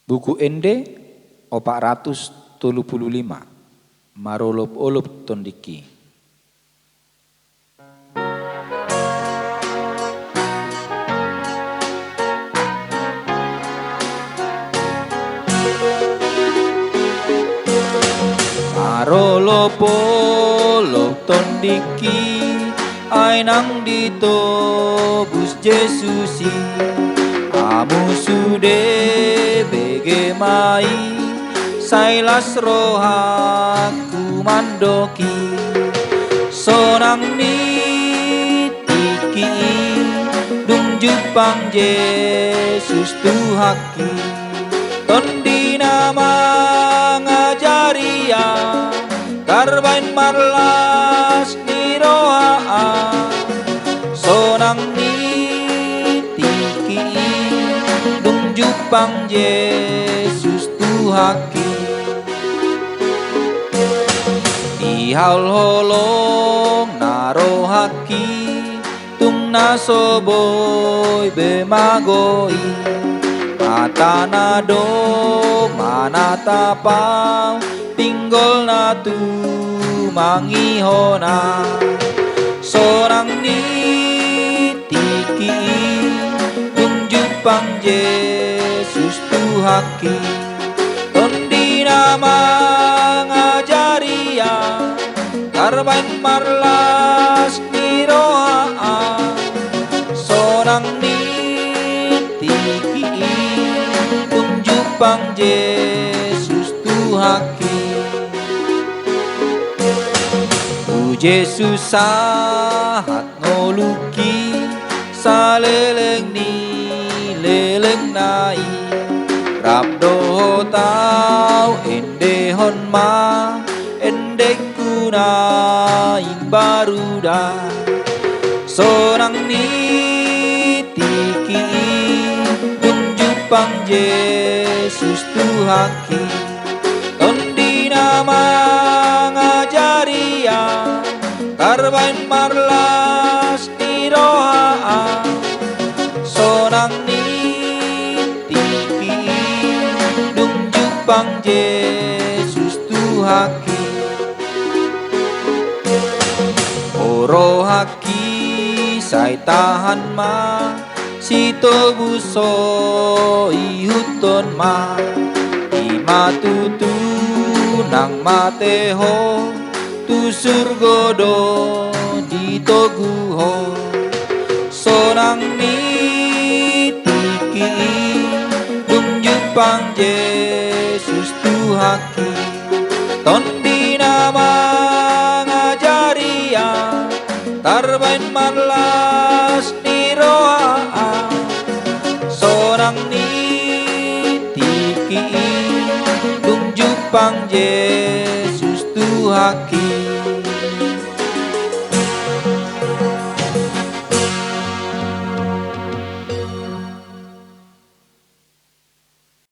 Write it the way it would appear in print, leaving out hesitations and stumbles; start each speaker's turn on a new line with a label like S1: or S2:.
S1: Buku Ende 435 Marolop-olop tondiki. Marolop-olop tondiki ay nang ditobus Jesusi. Amu sude bege mai sailas rohaku mandoki sonang ni tiki dung jupang Yesus tuhaki tondi nama ngajaria karbain marlas ni roha sonang ni tiki dung jupang Yesus tuhaki di haul holong narohaki tung nasoboy bemagoi mata nado manatapau pinggol na tu mangihona sorang ni tiki dung jupang Yesus tuhaki tondi nama ngajaria karbain marlas ni roha sonang ni tiki dung jupang Yesus tuhaki tu Yesus sahat ngoluki saleleng ni leleng nai rabdo tau ende hon ma ende kuna imbaruda sonang ni tiki dung jupang Yesus tuhaki tondi nama ngajaria karbain marlas ni roha sonang ni tiki dung jupang Yesus tuhaki orohaki sai tahan ma sito buso ihuton ma imatutu nang mateho tu surgodo ditoguho sonang ni tiki dung jupang Yesus tuhaki tondi nama ngajaria karbain marlas ni roha sonang ni tiki dung jupang Yesus tuhaki